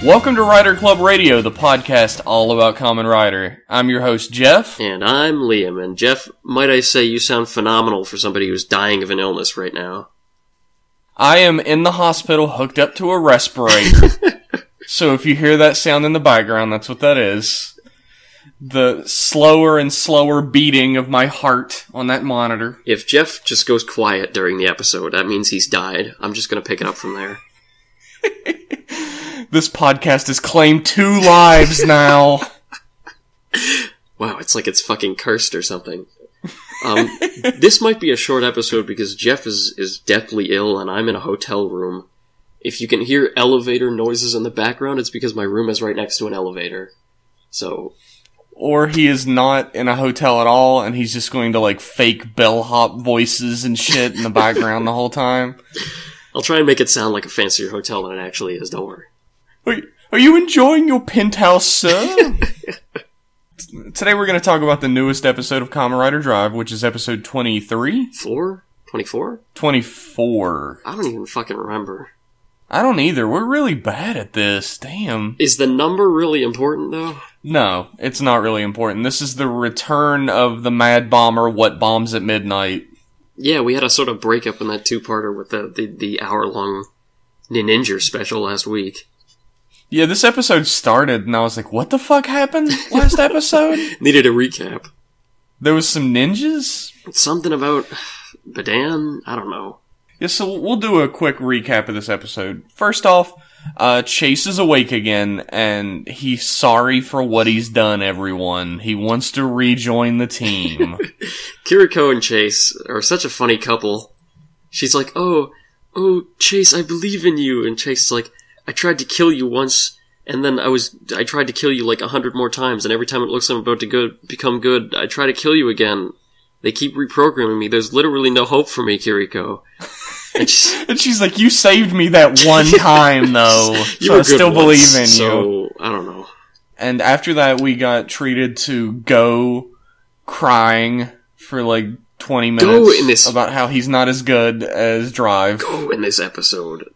Welcome to Rider Club Radio, the podcast all about Kamen Rider. I'm your host, Jeff. And I'm Liam. And Jeff, might I say you sound phenomenal for somebody who's dying of an illness right now. I am in the hospital hooked up to a respirator. So if you hear that sound in the background, that's what that is. The slower and slower beating of my heart on that monitor. If Jeff just goes quiet during the episode, that means he's died. I'm just going to pick it up from there. This podcast has claimed 2 lives now. Wow, it's like it's fucking cursed or something. This might be a short episode because Jeff is deathly ill and I'm in a hotel room. If you can hear elevator noises in the background, it's because my room is right next to an elevator. So... Or he is not in a hotel at all, and he's just going to, like, fake bellhop voices and shit in the background the whole time. I'll try and make it sound like a fancier hotel than it actually is, don't worry. Are you enjoying your penthouse, sir? Today we're going to talk about the newest episode of Kamen Rider Drive, which is episode 23? 4? 24? 24. I don't even fucking remember. I don't either. We're really bad at this. Damn. Is the number really important, though? No, it's not really important. This is the return of the Mad Bomber, What Bombs at Midnight. Yeah, we had a sort of breakup in that 2-parter with the hour-long Ninja special last week. Yeah, this episode started, and I was like, what the fuck happened last episode? Needed a recap. There was some ninjas? Something about Badan? I don't know. Yeah, so we'll do a quick recap of this episode. First off, Chase is awake again, and he's sorry for what he's done, everyone. He wants to rejoin the team. Kiriko and Chase are such a funny couple. She's like, oh, Chase, I believe in you. And Chase is like, I tried to kill you once, and then I tried to kill you like 100 more times, and every time it looks like I'm about to become good, I try to kill you again. They keep reprogramming me. There's literally no hope for me, Kiriko. And she's like, you saved me that one time, though. So I still believe in you. So, I don't know. And after that, we got treated to Go crying for like 20 minutes about how he's not as good as Drive. Go in this episode.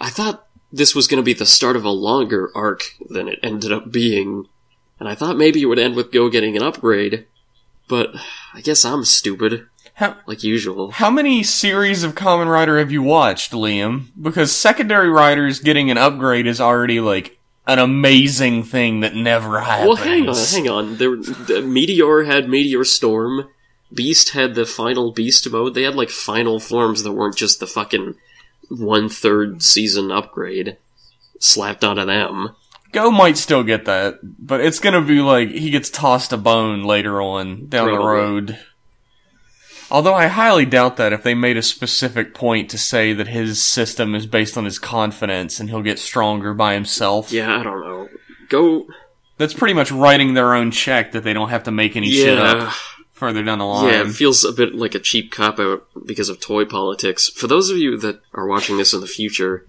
I thought this was going to be the start of a longer arc than it ended up being. And I thought maybe it would end with Go getting an upgrade. But I guess I'm stupid. Like usual. How many series of Kamen Rider have you watched, Liam? Because secondary riders getting an upgrade is already, like, an amazing thing that never happens. Well, hang on. The Meteor had Meteor Storm. Beast had the final Beast mode. They had, like, final forms that weren't just the fucking 1/3 season upgrade slapped onto them. Go might still get that, but it's gonna be like, he gets tossed a bone later on down the road. Although I highly doubt that if they made a specific point to say that his system is based on his confidence and he'll get stronger by himself. Yeah, I don't know. Go... That's pretty much writing their own check that they don't have to make any shit up further down the line. Yeah, it feels a bit like a cheap cop-out because of toy politics. For those of you that are watching this in the future,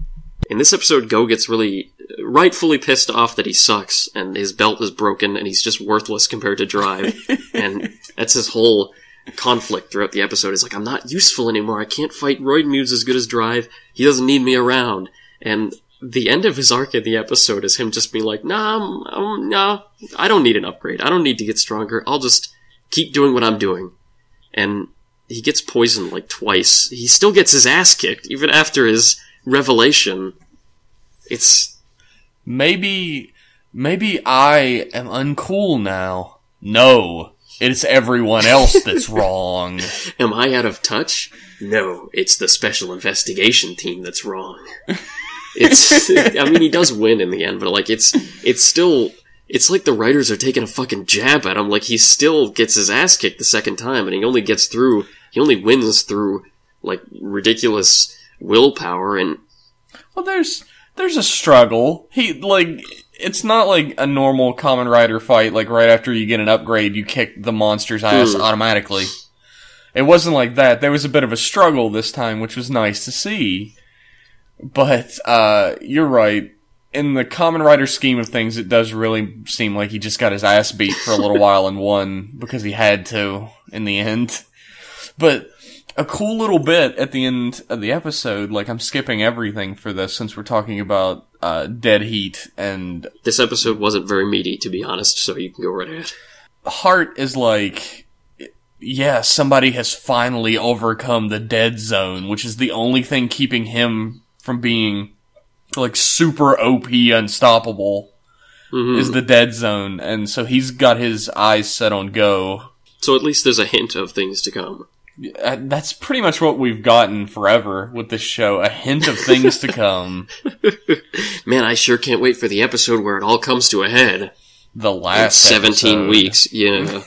in this episode, Go gets really rightfully pissed off that he sucks and his belt is broken and he's just worthless compared to Drive. And that's his whole... conflict throughout the episode. Is like, I'm not useful anymore. I can't fight Roid Muse as good as Drive. He doesn't need me around. And the end of his arc in the episode is him just being like, nah, I don't need an upgrade. I don't need to get stronger. I'll just keep doing what I'm doing. And he gets poisoned like twice. He still gets his ass kicked, even after his revelation. It's... Maybe I am uncool now. No. It's everyone else that's wrong. Am I out of touch? No, it's the special investigation team that's wrong. I mean, he does win in the end, but like, it's still, it's like the writers are taking a fucking jab at him. Like, he still gets his ass kicked the second time, and he only wins through, like, ridiculous willpower, and... Well, there's a struggle. It's not like a normal Kamen Rider fight, like right after you get an upgrade, you kick the monster's ass automatically. It wasn't like that. There was a bit of a struggle this time, which was nice to see. But, you're right. In the Kamen Rider scheme of things, it does really seem like he just got his ass beat for a little while and won, because he had to, in the end. But, a cool little bit at the end of the episode, like, I'm skipping everything for this since we're talking about dead heat, and... This episode wasn't very meaty, to be honest, so you can go right ahead. Hart is like, yeah, somebody has finally overcome the dead zone, which is the only thing keeping him from being, like, super OP unstoppable, is the dead zone, and so he's got his eyes set on go. So at least there's a hint of things to come. That's pretty much what we've gotten forever with this show, a hint of things to come. Man, I sure can't wait for the episode where it all comes to a head. The last 17 episode. weeks, yeah.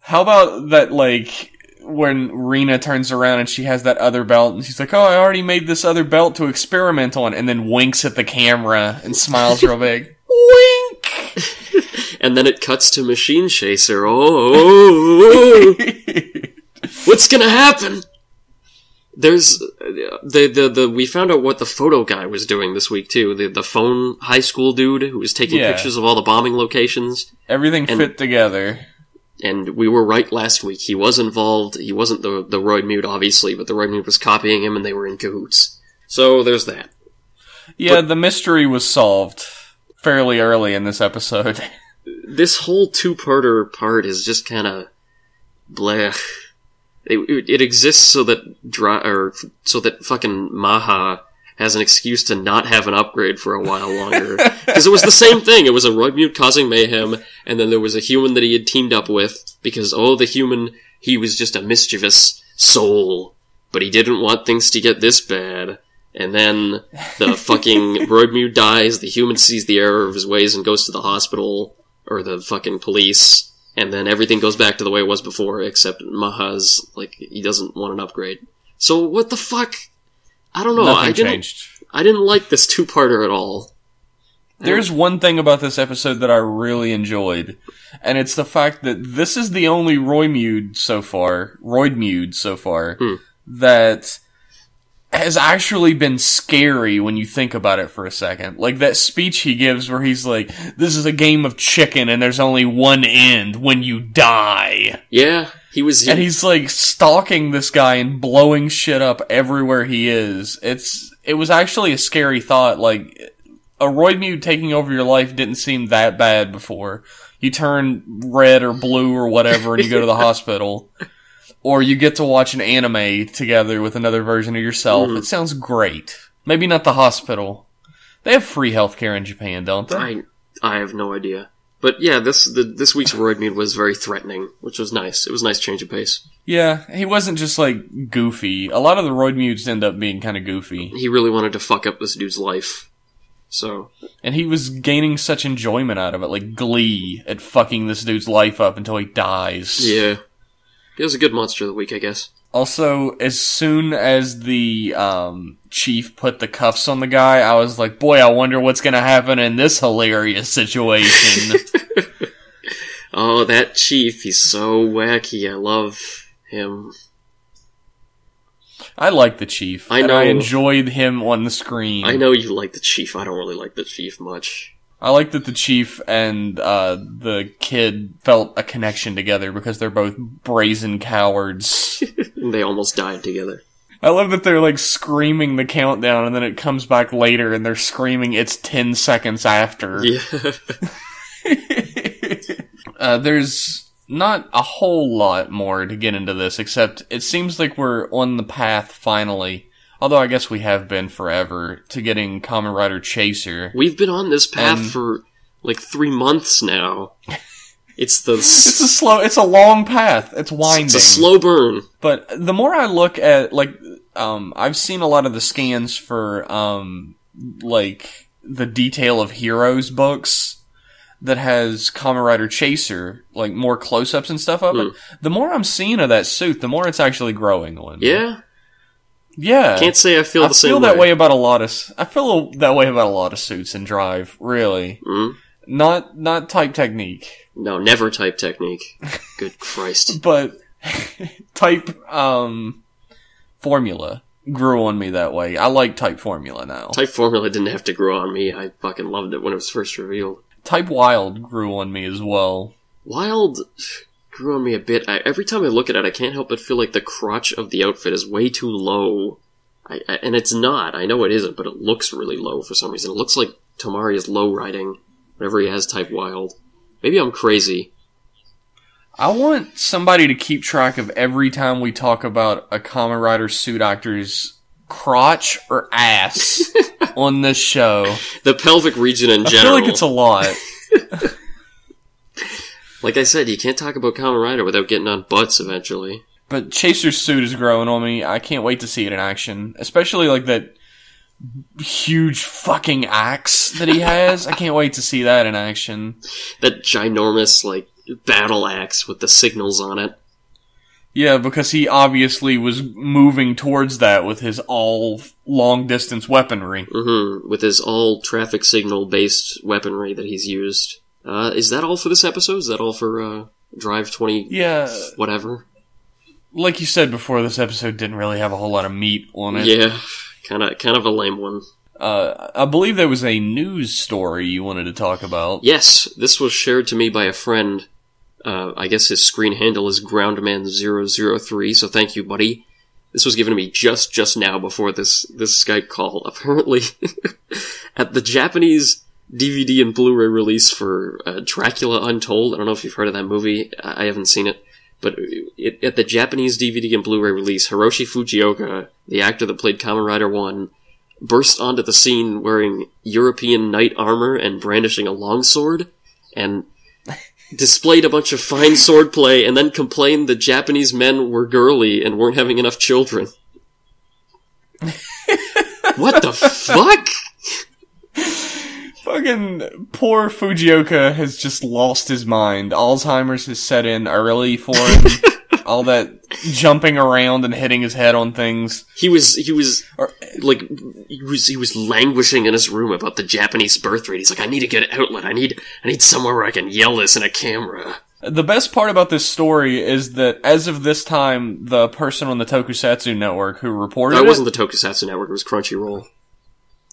How about that, like, when Rena turns around and she has that other belt, and she's like, oh, I already made this other belt to experiment on, and then winks at the camera and smiles real big. Wink! And then it cuts to Machine Chaser. Oh. What's gonna happen? There's we found out what the photo guy was doing this week too. The phone high school dude who was taking pictures of all the bombing locations. Everything fit together. And we were right last week. He was involved. He wasn't the Roid Mute, obviously, but the Roid Mute was copying him, and they were in cahoots. So there's that. Yeah, the mystery was solved fairly early in this episode. This whole two-parter part is just kind of bleh. It exists so that fucking Maha has an excuse to not have an upgrade for a while longer. Because it was the same thing. It was a Roid Mute causing mayhem, and then there was a human that he had teamed up with, because, the human, he was just a mischievous soul, but he didn't want things to get this bad. And then the fucking Roid Mute dies, the human sees the error of his ways and goes to the hospital, or the fucking police, and then everything goes back to the way it was before, except Maha's, like, he doesn't want an upgrade. So, what the fuck? I don't know. Nothing changed. I didn't like this two-parter at all. There's one thing about this episode that I really enjoyed, and it's the fact that this is the only Roid Mute so far, that has actually been scary when you think about it for a second. Like that speech he gives where he's like, this is a game of chicken and there's only one end when you die. Yeah, and he's like stalking this guy and blowing shit up everywhere he is. It was actually a scary thought. Like, a Roid Mute taking over your life didn't seem that bad before. You turn red or blue or whatever and you go to the hospital. Or you get to watch an anime together with another version of yourself. It sounds great. Maybe not the hospital. They have free healthcare in Japan, don't they? I have no idea. But yeah, this week's Roid Mute was very threatening, which was nice. It was a nice change of pace. Yeah, he wasn't just, like, goofy. A lot of the Roid Mutes end up being kind of goofy. He really wanted to fuck up this dude's life. So. And he was gaining such enjoyment out of it, like glee at fucking this dude's life up until he dies. Yeah. It was a good monster of the week, I guess. Also, as soon as the chief put the cuffs on the guy, I was like, boy, I wonder what's gonna happen in this hilarious situation. Oh, that chief, he's so wacky. I love him. I like the chief. I know. And I enjoyed him on the screen. I know you like the chief. I don't really like the chief much. I like that the chief and the kid felt a connection together because they're both brazen cowards. They almost died together. I love that they're like screaming the countdown and then it comes back later and they're screaming it's 10 seconds after. Yeah. There's not a whole lot more to get into this, except it seems like we're on the path finally. Although I guess we have been forever, to getting Kamen Rider Chaser. We've been on this path for like 3 months now. It's a long path. It's winding. It's a slow burn. But the more I look at, like, I've seen a lot of the scans for, like, the Detail of Heroes books that has Kamen Rider Chaser, like, more close-ups and stuff of it. The more I'm seeing of that suit, the more it's actually growing on me. Yeah? Yeah. Can't say I feel the same way. I feel that way about a lot of suits in Drive, really. Not Type Technique. No, never Type Technique. Good Christ. But Type Formula grew on me that way. I like Type Formula now. Type Formula didn't have to grow on me. I fucking loved it when it was first revealed. Type Wild grew on me as well. Wild... grew on me a bit. Every time I look at it, I can't help but feel like the crotch of the outfit is way too low. And it's not. I know it isn't, but it looks really low for some reason. It looks like Tomari is low riding whenever he has type wild. Maybe I'm crazy. I want somebody to keep track of every time we talk about a Kamen Rider suit actor's crotch or ass on this show. The pelvic region in general. I feel like it's a lot. Like I said, you can't talk about Kamen Rider without getting on butts eventually. But Chaser's suit is growing on me. I can't wait to see it in action. Especially like that huge fucking axe that he has. I can't wait to see that in action. That ginormous, like, battle axe with the signals on it. Yeah, because he obviously was moving towards that with his all long-distance weaponry. Mm-hmm. With his all traffic signal-based weaponry that he's used. Is that all for this episode? Is that all for, Drive 20... Yeah. Whatever? Like you said before, this episode didn't really have a whole lot of meat on it. Yeah, kind of a lame one. I believe there was a news story you wanted to talk about. Yes, this was shared to me by a friend. I guess his screen handle is Groundman003, so thank you, buddy. This was given to me just now before this Skype call. Apparently, at the Japanese DVD and Blu-ray release for Dracula Untold, I don't know if you've heard of that movie, I haven't seen it. But at the Japanese DVD and Blu-ray release, Hiroshi Fujioka, the actor that played Kamen Rider 1, burst onto the scene wearing European knight armor and brandishing a longsword, and displayed a bunch of fine swordplay, and then complained that Japanese men were girly and weren't having enough children. What the fuck? Fucking poor Fujioka has just lost his mind. Alzheimer's has set in early for him. All that jumping around and hitting his head on things. He was languishing in his room about the Japanese birth rate. He's like, I need to get an outlet. I need somewhere where I can yell this in a camera. The best part about this story is that as of this time, the person on the Tokusatsu network who reported it wasn't the Tokusatsu network, it was Crunchyroll.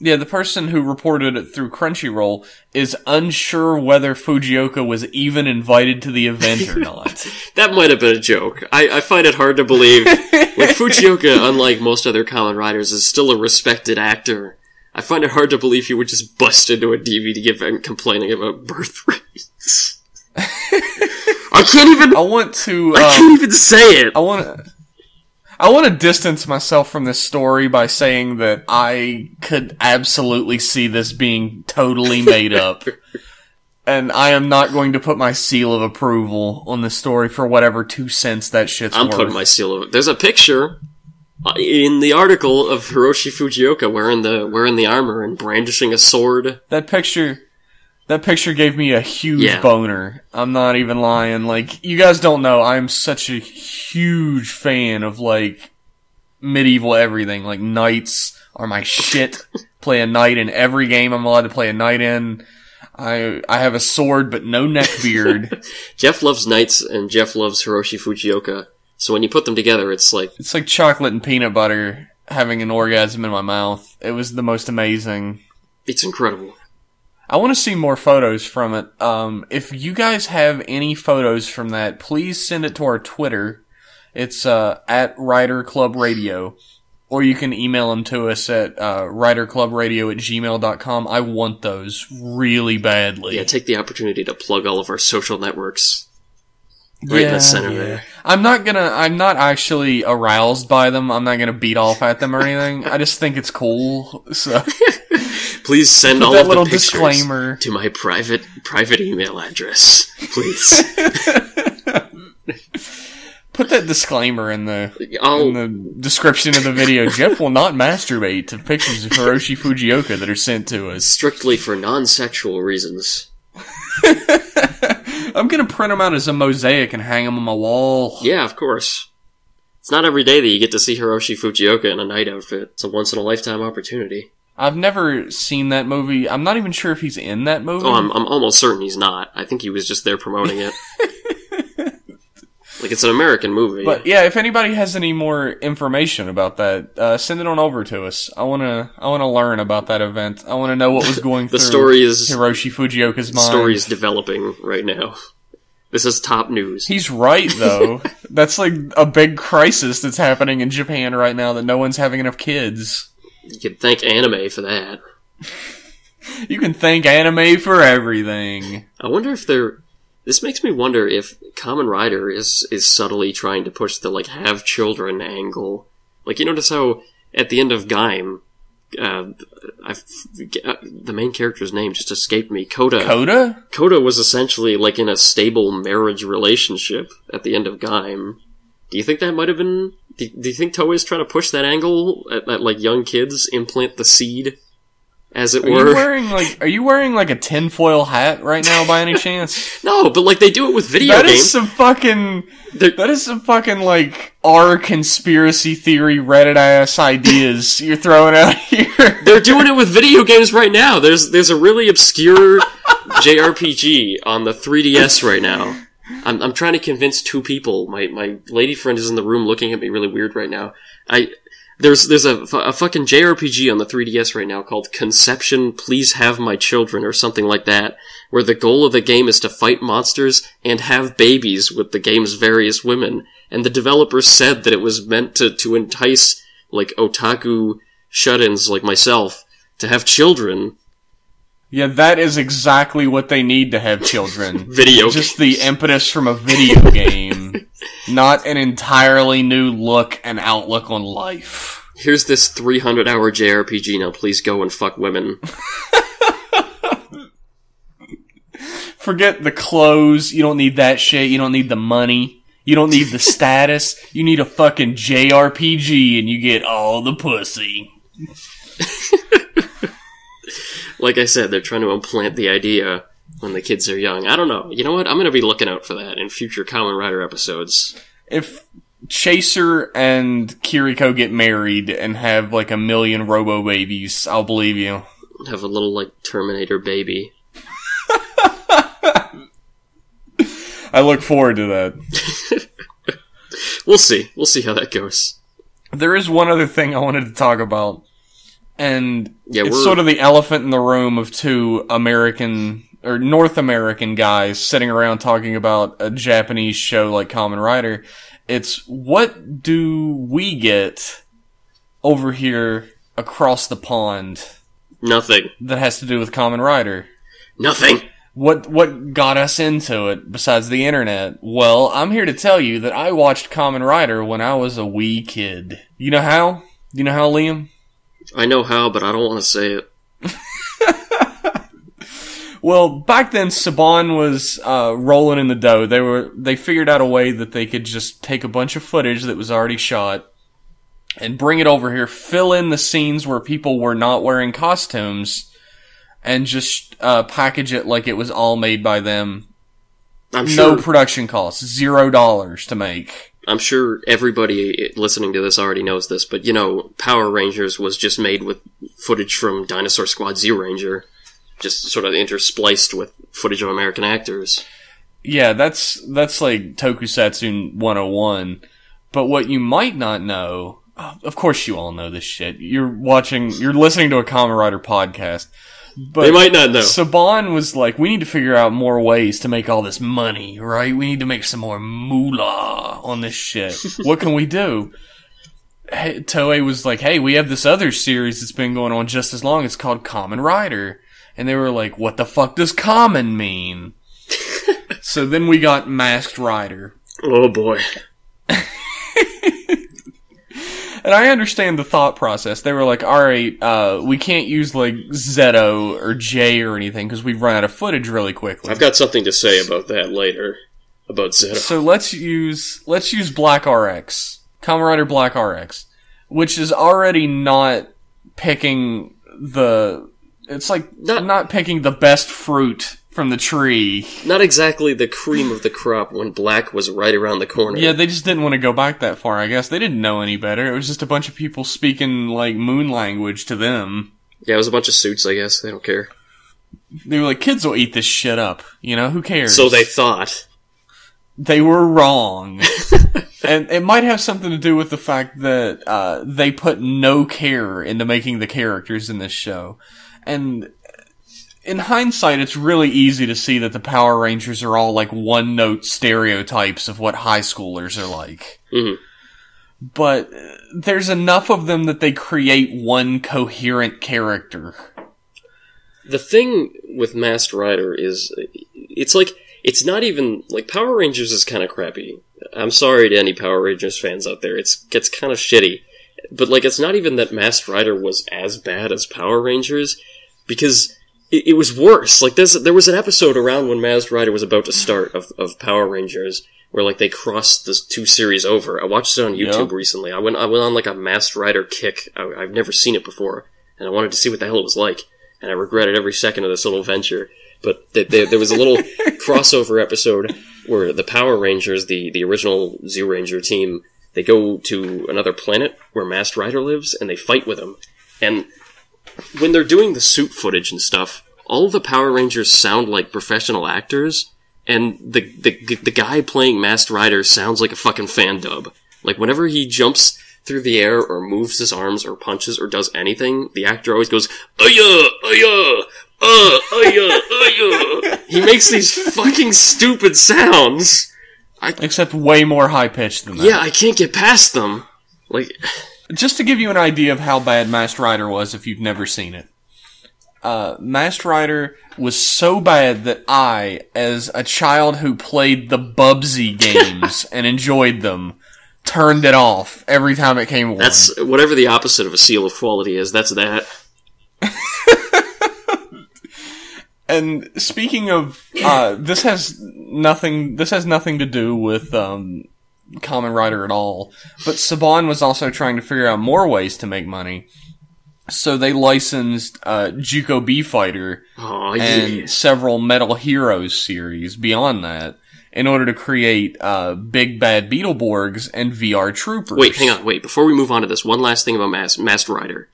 Yeah, the person who reported it through Crunchyroll is unsure whether Fujioka was even invited to the event or not. That might have been a joke. I find it hard to believe. Like, Fujioka, unlike most other Kamen Riders, is still a respected actor. I find it hard to believe he would just bust into a DVD event complaining about birth rates. I can't even say it! I want to distance myself from this story by saying that I could absolutely see this being totally made up. And I am not going to put my seal of approval on this story for whatever 2 cents that shit's worth. I'm putting my seal of it. There's a picture in the article of Hiroshi Fujioka wearing the armor and brandishing a sword. That picture gave me a huge boner. I'm not even lying. Like, you guys don't know, I'm such a huge fan of, like, medieval everything. Like, knights are my shit. Play a knight in every game I'm allowed to play a knight in. I have a sword, but no neckbeard. Jeff loves knights, and Jeff loves Hiroshi Fujioka. So when you put them together, it's like chocolate and peanut butter having an orgasm in my mouth. It was the most amazing. It's incredible. I want to see more photos from it. If you guys have any photos from that, please send it to our Twitter. It's at Rider Club Radio. Or you can email them to us at riderclubradio@gmail.com. I want those really badly. Yeah, take the opportunity to plug all of our social networks. Right in the center there. I'm not actually aroused by them. I'm not gonna beat off at them or anything. I just think it's cool. So please send all of the pictures disclaimer to my private email address. Please. Put that disclaimer in the description of the video. Jeff will not masturbate to pictures of Hiroshi Fujioka that are sent to us. Strictly for non-sexual reasons. I'm gonna print them out as a mosaic and hang them on my wall. Yeah, of course. It's not every day that you get to see Hiroshi Fujioka in a night outfit. It's a once-in-a-lifetime opportunity. I've never seen that movie. I'm not even sure if he's in that movie. Oh, I'm almost certain he's not. I think he was just there promoting it. Like, it's an American movie. But yeah, if anybody has any more information about that, send it on over to us. I wanna learn about that event. I wanna know what was going through story is Hiroshi Fujioka's mind. The story is developing right now. This is top news. He's right, though. That's like a big crisis that's happening in Japan right now, that no one's having enough kids. You can thank anime for that. You can thank anime for everything. I wonder if this makes me wonder if Kamen Rider is subtly trying to push the, like, have children angle. Like, you notice how, at the end of Gaim, the main character's name just escaped me. Coda? Coda was essentially, like, in a stable marriage relationship at the end of Gaim. Do you think that might have been... Do you think Toei's trying to push that angle at, like, young kids implant the seed, as it were? Are you wearing like a tinfoil hat right now by any chance? No, but like they do it with video games. That is some fucking like our conspiracy theory Reddit ass ideas you're throwing out here. They're doing it with video games right now. There's a really obscure JRPG on the 3DS right now. I'm trying to convince two people. My lady friend is in the room looking at me really weird right now. There's a fucking JRPG on the 3DS right now called Conception Please Have My Children or something like that, where the goal of the game is to fight monsters and have babies with the game's various women. And the developers said that it was meant to entice, like, otaku shut-ins like myself to have children. Yeah, that is exactly what they need to have children. Video games. Just the impetus from a video game. Not an entirely new look and outlook on life. Here's this 300-hour JRPG, now please go and fuck women. Forget the clothes, you don't need that shit, you don't need the money, you don't need the status, you need a fucking JRPG and you get all the pussy. Like I said, they're trying to implant the idea when the kids are young. I don't know. You know what? I'm going to be looking out for that in future Kamen Rider episodes. If Chaser and Kiriko get married and have like 1 million robo babies, I'll believe you. Have a little, like, Terminator baby. I look forward to that. We'll see. We'll see how that goes. There is one other thing I wanted to talk about. And yeah, it's sort of the elephant in the room of two American or North American guys sitting around talking about a Japanese show like Kamen Rider. It's what do we get over here across the pond? Nothing. That has to do with Kamen Rider. Nothing. What got us into it besides the internet? Well, I'm here to tell you that I watched Kamen Rider when I was a wee kid. You know how? You know how, Liam? I know how, but I don't want to say it. Well, back then, Saban was rolling in the dough. They figured out a way that they could just take a bunch of footage that was already shot and bring it over here, fill in the scenes where people were not wearing costumes, and just package it like it was all made by them. I'm sure, no production costs, $0 to make. I'm sure everybody listening to this already knows this, but, you know, Power Rangers was just made with footage from Dinosaur Squad Z-Ranger, just sort of interspliced with footage of American actors. Yeah, that's like Tokusatsu 101. But what you might not know, of course you all know this shit. You're listening to a Kamen Rider podcast. But they might not know. Saban was like, we need to figure out more ways to make all this money, right? We need to make some more moolah on this shit. What can we do? Toei was like, hey, we have this other series that's been going on just as long. It's called Kamen Rider. And they were like, what the fuck does Kamen mean? So then we got Masked Rider. Oh boy. And I understand the thought process. They were like, alright, we can't use like Zeto or J or anything because we've run out of footage really quickly. I've got something to say about that later. About Zeto. So let's use Black RX. Kamen Rider Black RX. Which is already not picking it's like not picking the best fruit from the tree. Not exactly the cream of the crop when Black was right around the corner. Yeah, they just didn't want to go back that far, I guess. They didn't know any better. It was just a bunch of people speaking, like, moon language to them. Yeah, it was a bunch of suits, I guess. They don't care. They were like, kids will eat this shit up. You know, who cares? So they thought. They were wrong. And it might have something to do with the fact that they put no care into making the characters in this show. And in hindsight, it's really easy to see that the Power Rangers are all, like, one-note stereotypes of what high schoolers are like. Mm-hmm. But there's enough of them that they create one coherent character. The thing with Masked Rider is, it's not even, like, Power Rangers is kind of crappy. I'm sorry to any Power Rangers fans out there, it gets kind of shitty. But, like, it's not even that Masked Rider was as bad as Power Rangers, because it was worse. Like, there was an episode around when Masked Rider was about to start of Power Rangers, where, like, they crossed the 2 series over. I watched it on YouTube recently. I went on, like, a Masked Rider kick. I've never seen it before, and I wanted to see what the hell it was like, and I regretted every second of this little venture. But there was a little crossover episode where the Power Rangers, the original Zyuranger team, they go to another planet where Masked Rider lives, and they fight with him. And when they're doing the suit footage and stuff, all of the Power Rangers sound like professional actors, and the guy playing Masked Rider sounds like a fucking fan dub. Like, whenever he jumps through the air, or moves his arms, or punches, or does anything, the actor always goes, "Aya! Aya! Aya! He makes these fucking stupid sounds. Except way more high-pitched than that. Yeah, I can't get past them. Like, just to give you an idea of how bad Masked Rider was if you've never seen it. Masked Rider was so bad that I, as a child who played the Bubsy games and enjoyed them, turned it off every time it came on. That's whatever the opposite of a seal of quality is, that's that. And speaking of, this has nothing to do with, Kamen Rider at all, but Saban was also trying to figure out more ways to make money. So they licensed, Juko B-Fighter and several Metal Heroes series beyond that in order to create, Big Bad Beetleborgs and VR Troopers. Wait, hang on, before we move on to this, one last thing about Masked Rider.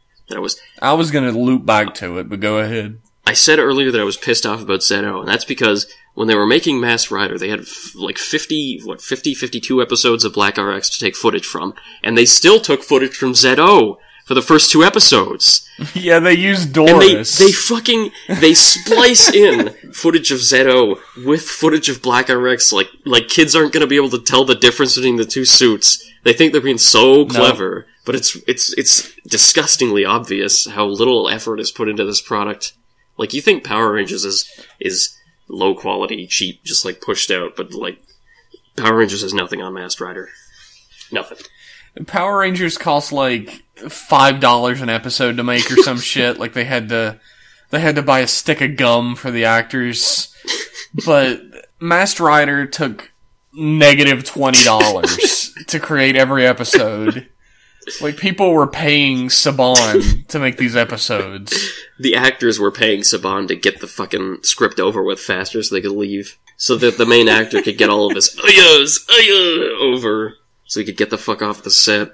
I was gonna loop back to it, but go ahead. I said earlier that I was pissed off about ZO, and that's because when they were making Masked Rider, they had 52 episodes of Black RX to take footage from, and they still took footage from ZO for the first 2 episodes. Yeah, they used Doris. And they splice in footage of ZO with footage of Black RX, like kids aren't gonna be able to tell the difference between the 2 suits. They think they're being so clever, but it's disgustingly obvious how little effort is put into this product. Like, you think Power Rangers is low quality, cheap, just, like, pushed out, but, like, Power Rangers has nothing on Masked Rider. Nothing. Power Rangers cost, like, $5 an episode to make or some shit. Like, they had to buy a stick of gum for the actors. But Masked Rider took negative $20 to create every episode. Like, people were paying Saban to make these episodes. The actors were paying Saban to get the fucking script over with faster so they could leave. So that the main actor could get all of his over, so he could get the fuck off the set.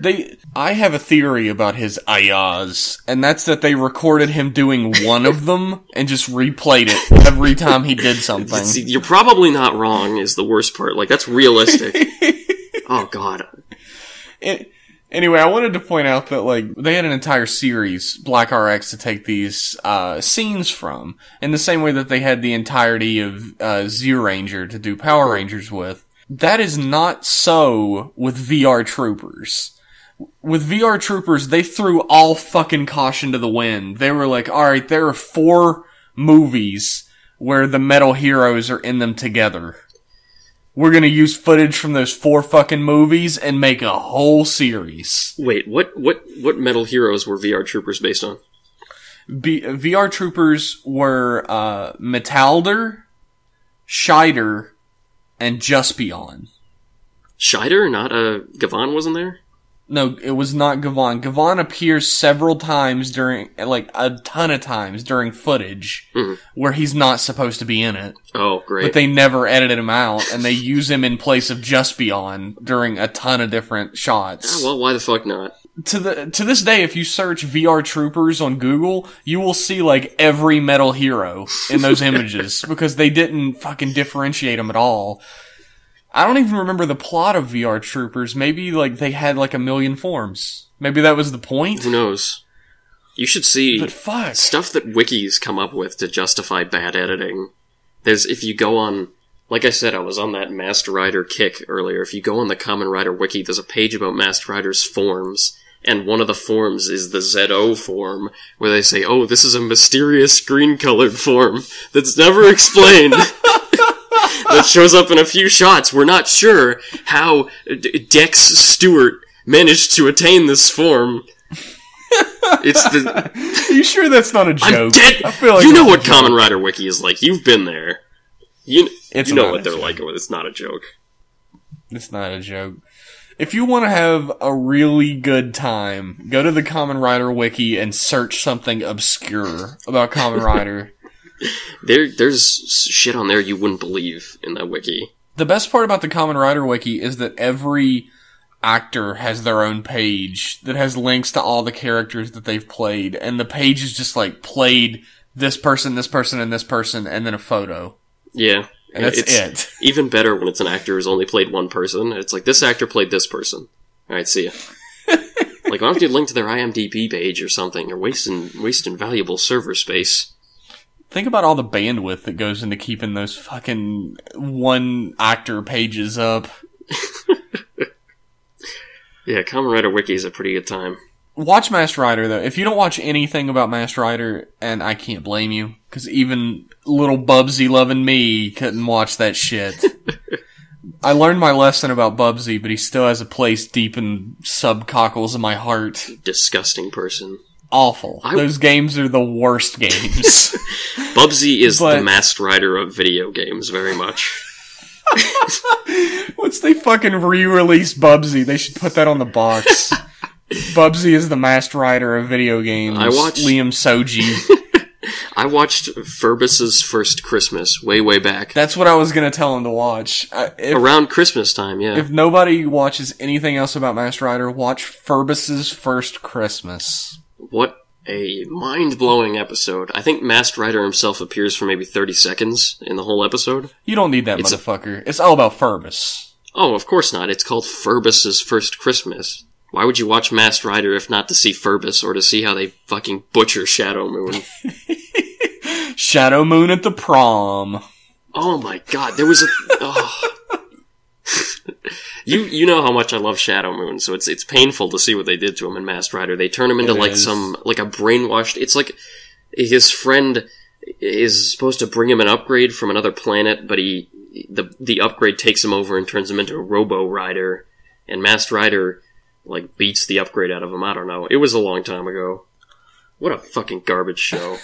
I have a theory about his ayahs, and that's that they recorded him doing one of them and just replayed it every time he did something. You're probably not wrong, is the worst part. Like, that's realistic. Oh, God. Anyway, I wanted to point out that, like, they had an entire series, Black RX, to take these, scenes from, in the same way that they had the entirety of, Zyuranger to do Power Rangers with. That is not so with VR Troopers. With VR Troopers, they threw all fucking caution to the wind. They were like, alright, there are 4 movies where the Metal Heroes are in them together. We're gonna use footage from those 4 fucking movies and make a whole series. Wait, what Metal Heroes were VR Troopers based on? VR Troopers were, Metalder, Scheider, and Jaspion. Scheider? Not, Gavan wasn't there? No, it was not Gavan. Gavan appears several times during, like, a ton of times during footage where he's not supposed to be in it. Oh, great. But they never edited him out, and they use him in place of Jaspion during a ton of different shots. Oh, well, why the fuck not? To this day, if you search VR Troopers on Google, you will see, like, every Metal Hero in those images, because they didn't fucking differentiate them at all. I don't even remember the plot of VR Troopers. Maybe, like, they had, like, 1 million forms. Maybe that was the point? Who knows? You should see But fuck. stuff that wikis come up with to justify bad editing. If you go on, like I said, I was on that Master Rider kick earlier. If you go on the Kamen Rider wiki, there's a page about Master Rider's forms, and one of the forms is the ZO form, where they say, oh, this is a mysterious green-colored form that's never explained. That shows up in a few shots. We're not sure how Dex Stewart managed to attain this form. It's the. Are you sure that's not a joke? I'm dead. I feel like you know what Kamen Rider Wiki is like. You've been there. You know what they're joke. like. It's not a joke. It's not a joke. If you want to have a really good time, go to the Kamen Rider Wiki and search something obscure about Kamen Rider. There's shit on there you wouldn't believe in that wiki. The best part about the Kamen Rider Wiki is that every actor has their own page that has links to all the characters that they've played, and the page is just like played this person, this person, and this person, and then a photo. Yeah. And that's it. Even better when it's an actor who's only played one person. It's like, this actor played this person. Alright, see ya. Like, why don't you link to their IMDb page or something? You're wasting valuable server space. Think about all the bandwidth that goes into keeping those fucking one actor pages up. Yeah, Kamen Rider Wiki is a pretty good time. Watch Master Rider, though. If you don't watch anything about Master Rider, and I can't blame you, because even little Bubsy loving me couldn't watch that shit. I learned my lesson about Bubsy, but he still has a place deep in subcockles of my heart. Disgusting person. Awful. Those games are the worst games. Bubsy is the Masked Rider of video games, very much. Once they fucking re-release Bubsy, they should put that on the box. Bubsy is the Masked Rider of video games. I watched Liam Soji. I watched Ferbus's First Christmas way back. That's what I was gonna tell him to watch. Around Christmas time, yeah. If nobody watches anything else about Masked Rider, watch Ferbus's First Christmas. What a mind-blowing episode. I think Masked Rider himself appears for maybe 30 seconds in the whole episode. You don't need that motherfucker. It's all about Ferbus. Oh, of course not. It's called Ferbus's First Christmas. Why would you watch Masked Rider if not to see Ferbus or to see how they fucking butcher Shadow Moon? Shadow Moon at the prom. Oh my god, there was a... Oh. You know how much I love Shadow Moon, so it's painful to see what they did to him in Masked Rider. They turn him into like a brainwashed... It's like his friend is supposed to bring him an upgrade from another planet, but the upgrade takes him over and turns him into a Robo Rider, and Masked Rider like beats the upgrade out of him. I don't know. It was a long time ago. What a fucking garbage show.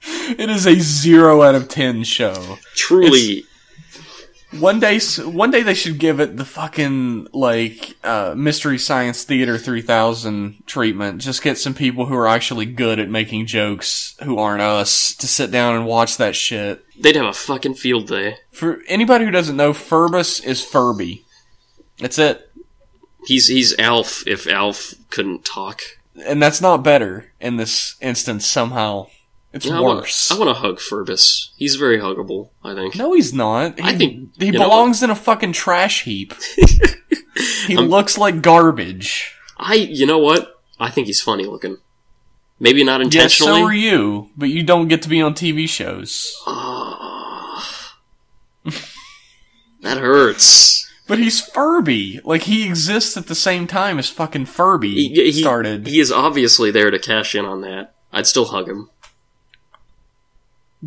It is a 0 out of 10 show. Truly. One day they should give it the fucking, like, Mystery Science Theater 3000 treatment. Just get some people who are actually good at making jokes, who aren't us, to sit down and watch that shit. They'd have a fucking field day. For anybody who doesn't know, Ferbus is Furby. That's it. He's Alf if Alf couldn't talk. And that's not better in this instance somehow. It's worse. I want to hug Ferbus. He's very huggable, I think. No, he's not. I think he belongs in a fucking trash heap. He looks like garbage. You know what? I think he's funny looking. Maybe not intentionally. Yes, so are you, but you don't get to be on TV shows. That hurts. But he's Furby. Like, he exists at the same time as fucking Furby started. He is obviously there to cash in on that. I'd still hug him.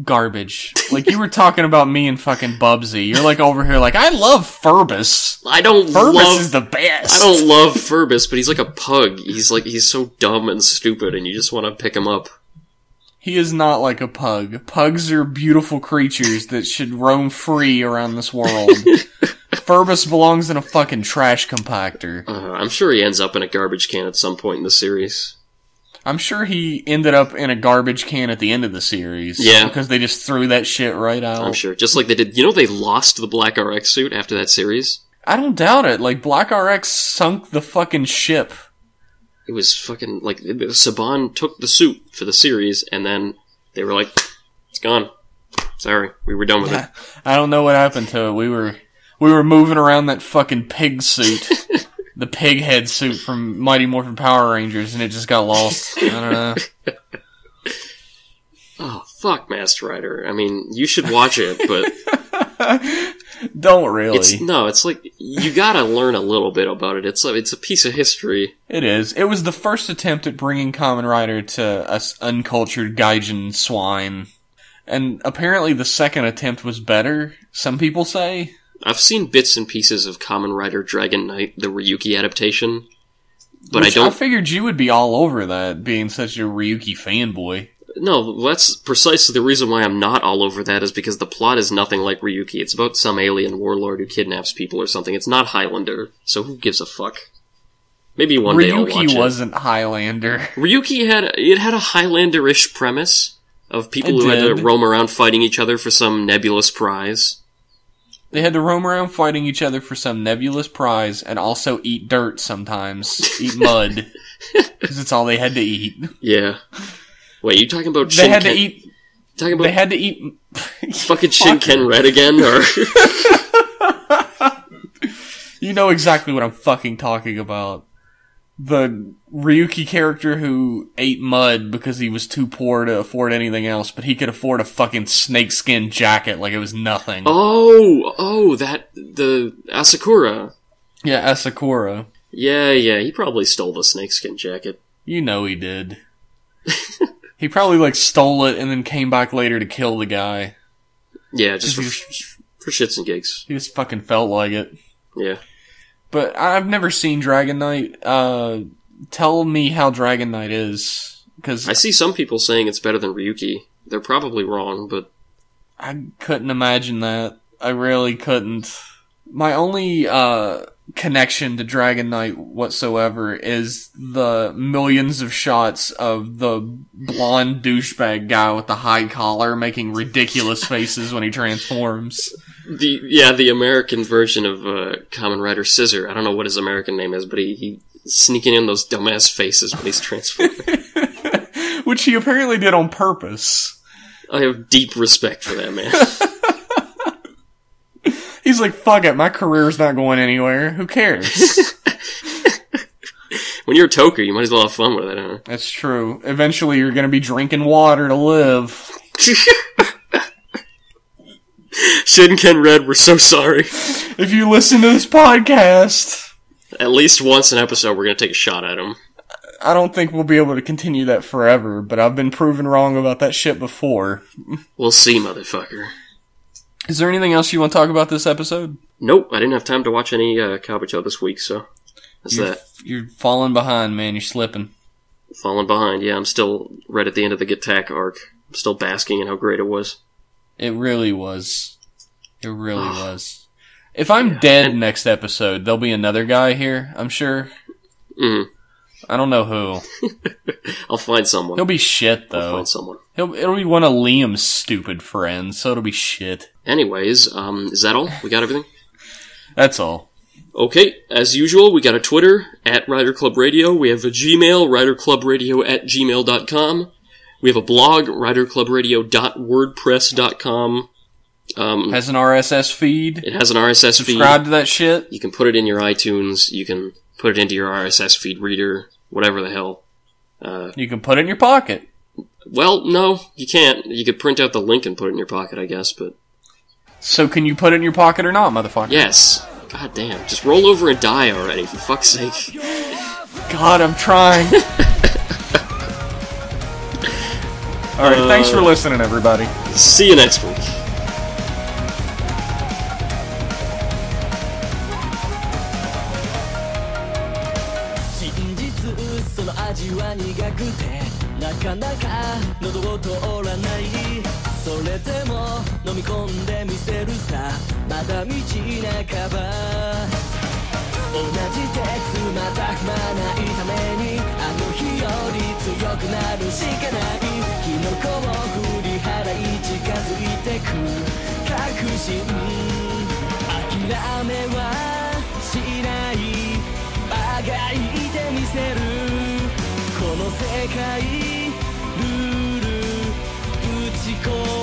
Garbage. Like, you were talking about me and fucking Bubsy. You're like over here like, I love Ferbus. Ferbus is the best. I don't love Ferbus, but he's like a pug. He's so dumb and stupid, and you just want to pick him up. He is not like a pug. Pugs are beautiful creatures that should roam free around this world. Ferbus belongs in a fucking trash compactor. I'm sure he ends up in a garbage can at some point in the series. I'm sure he ended up in a garbage can at the end of the series. Yeah. Because they just threw that shit right out. I'm sure. Just like they did... You know they lost the Black RX suit after that series? I don't doubt it. Like, Black RX sunk the fucking ship. It was fucking... Like, Saban took the suit for the series, and then they were like, it's gone. Sorry, we were done with it. I don't know what happened to it. We were moving around that fucking pig suit. the pig head suit from Mighty Morphin Power Rangers, and it just got lost. I don't know. Oh, fuck Masked Rider. I mean, you should watch it, but... Don't really. It's like, you gotta learn a little bit about it. It's a piece of history. It is. It was the first attempt at bringing Kamen Rider to us uncultured gaijin swine. And apparently the second attempt was better, some people say. I've seen bits and pieces of Kamen Rider Dragon Knight, the Ryuki adaptation, but I figured you would be all over that, being such a Ryuki fanboy. No, that's precisely the reason why I'm not all over that, is because the plot is nothing like Ryuki. It's about some alien warlord who kidnaps people or something. It's not Highlander, so who gives a fuck? Maybe one day I'll watch it. Ryuki wasn't Highlander. Ryuki had a Highlander-ish premise of people who had to roam around fighting each other for some nebulous prize. They had to roam around fighting each other for some nebulous prize, and also eat dirt sometimes. Eat mud. Because it's all they had to eat. Yeah. Wait, you talking about They had to eat... fucking Shinken Red again, or... You know exactly what I'm fucking talking about. The Ryuki character who ate mud because he was too poor to afford anything else, but he could afford a fucking snakeskin jacket like it was nothing. The Asakura. Yeah, Asakura. Yeah, he probably stole the snakeskin jacket. You know he did. He probably, stole it and then came back later to kill the guy. Yeah, just for shits and gigs. He just fucking felt like it. Yeah. But I've never seen Dragon Knight. Tell me how Dragon Knight is. 'Cause I see some people saying it's better than Ryuki. They're probably wrong, but... I couldn't imagine that. I really couldn't. My only connection to Dragon Knight whatsoever is the millions of shots of the blonde douchebag guy with the high collar making ridiculous faces when he transforms. The American version of Kamen Rider Scissor. I don't know what his American name is, but he sneaking in those dumbass faces when he's transforming. Which he apparently did on purpose. I have deep respect for that man. He's like, fuck it, my career's not going anywhere. Who cares? When you're a toker, you might as well have fun with it, huh? That's true. Eventually you're gonna be drinking water to live. Shinken Red, we're so sorry. If you listen to this podcast... At least once an episode, we're gonna take a shot at him. I don't think we'll be able to continue that forever, but I've been proven wrong about that shit before. We'll see, motherfucker. Is there anything else you want to talk about this episode? Nope, I didn't have time to watch any Kabuto this week, so that's that. You're falling behind, man. You're slipping. Falling behind, yeah. I'm still right at the end of the Gattack arc. I'm still basking in how great it was. It really was. It really was. If I'm dead next episode, there'll be another guy here, I'm sure. Mm-hmm. I don't know who. I'll find someone. He'll be shit, though. I'll find someone. It'll be one of Liam's stupid friends, so it'll be shit. Anyways, is that all? We got everything? That's all. Okay, as usual, we got a Twitter, @RiderClubRadio. We have a Gmail, riderclubradio@gmail.com. We have a blog, riderclubradio.wordpress.com. Has an RSS feed. It has an RSS feed. Subscribe to that shit. You can put it in your iTunes. You can put it into your RSS feed reader. Whatever the hell. You can put it in your pocket. Well, no, you can't. You could print out the link and put it in your pocket, I guess, but... So can you put it in your pocket or not, motherfucker? Yes. God damn. Just roll over and die already, for fuck's sake. God, I'm trying. Alright, thanks for listening, everybody. See you next week. なかなか喉を通らないそれでも飲み込んでみせるさまだ道半ば同じ鉄また踏まないためにあの日より強くなるしかない火の粉を振り払い近づいてく確信諦めはしないあがいてみせるこの世界ルール打ち込む